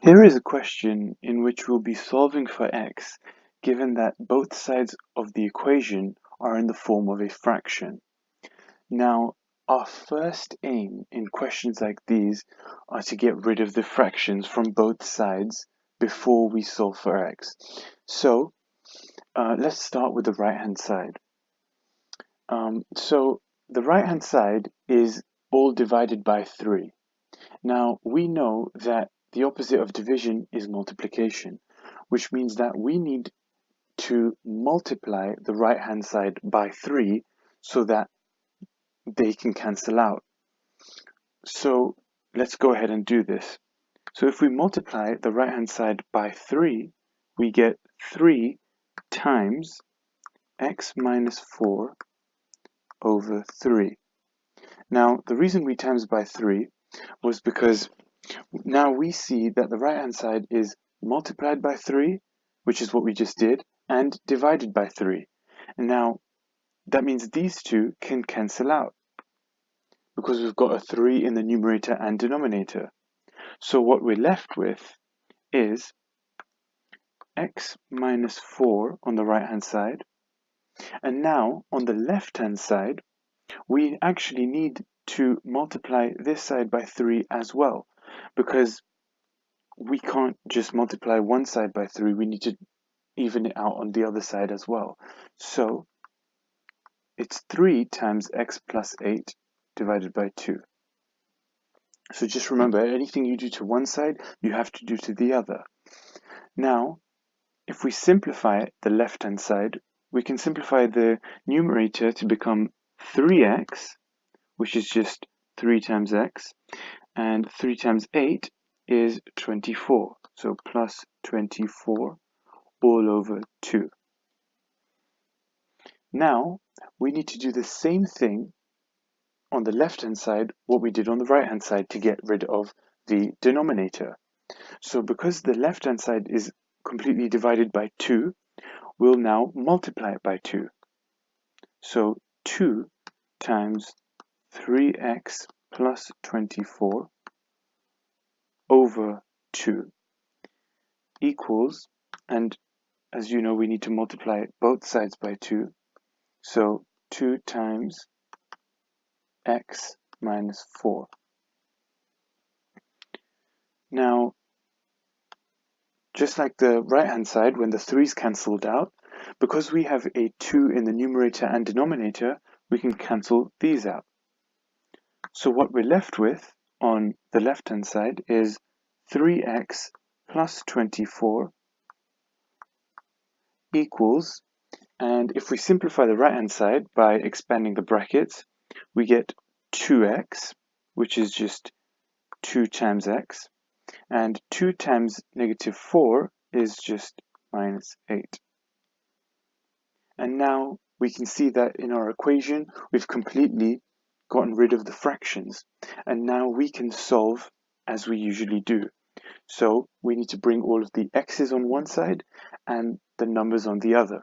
Here is a question in which we'll be solving for x, given that both sides of the equation are in the form of a fraction. Now, our first aim in questions like these are to get rid of the fractions from both sides before we solve for x. So, let's start with the right-hand side. So the right-hand side is all divided by 3. Now, we know that the opposite of division is multiplication, which means that we need to multiply the right-hand side by 3 so that they can cancel out. So let's go ahead and do this. So if we multiply the right-hand side by 3, we get 3 times x minus 4 over 3. Now, the reason we times by 3 was because now we see that the right-hand side is multiplied by 3, which is what we just did, and divided by 3. And now, that means these two can cancel out, because we've got a 3 in the numerator and denominator. So what we're left with is x minus 4 on the right-hand side. And now, on the left-hand side, we actually need to multiply this side by 3 as well, because we can't just multiply one side by 3, we need to even it out on the other side as well. So it's 3 times x plus 8 divided by 2. So just remember, anything you do to one side, you have to do to the other. Now, if we simplify the left-hand side, we can simplify the numerator to become 3x, which is just 3 times x, and 3 times 8 is 24, so plus 24 all over 2. Now, we need to do the same thing on the left-hand side, what we did on the right-hand side to get rid of the denominator. So because the left-hand side is completely divided by 2, we'll now multiply it by 2. So 2 times 3x plus 24 over 2 equals, and as you know, we need to multiply both sides by 2. So 2 times x minus 4. Now, just like the right-hand side, when the 3's cancelled out, because we have a 2 in the numerator and denominator, we can cancel these out. So what we're left with on the left-hand side is 3x plus 24 equals, and if we simplify the right-hand side by expanding the brackets, we get 2x, which is just 2 times x, and 2 times negative 4 is just minus 8. And now we can see that in our equation, we've completely gotten rid of the fractions, and now we can solve as we usually do. So we need to bring all of the x's on one side and the numbers on the other.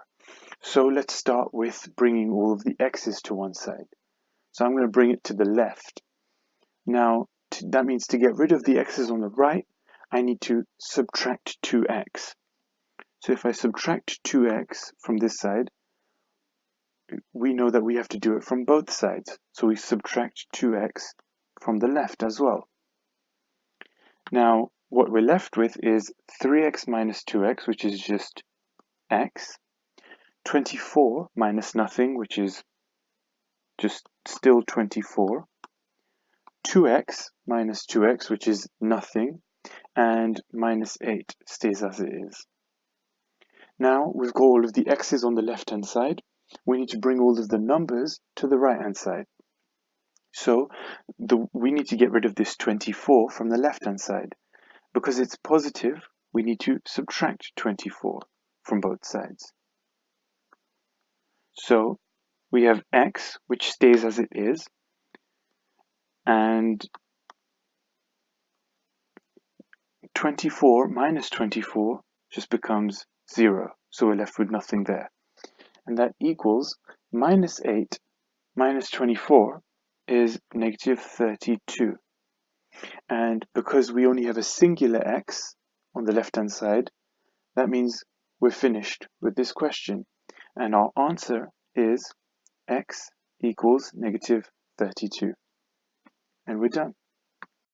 So let's start with bringing all of the x's to one side. So I'm going to bring it to the left. Now, that means to get rid of the x's on the right, I need to subtract 2x. So if I subtract 2x from this side, we know that we have to do it from both sides. So we subtract 2x from the left as well. Now, what we're left with is 3x minus 2x, which is just x, 24 minus nothing, which is just still 24, 2x minus 2x, which is nothing, and minus 8 stays as it is. Now we've got all of the x's on the left-hand side. We need to bring all of the numbers to the right-hand side. So we need to get rid of this 24 from the left-hand side. Because it's positive, we need to subtract 24 from both sides. So we have x, which stays as it is, and 24 minus 24 just becomes 0, so we're left with nothing there. And that equals minus 8 minus 24 is negative 32. And because we only have a singular x, on the left-hand side, that means we're finished with this question. And our answer is x equals negative 32. And we're done.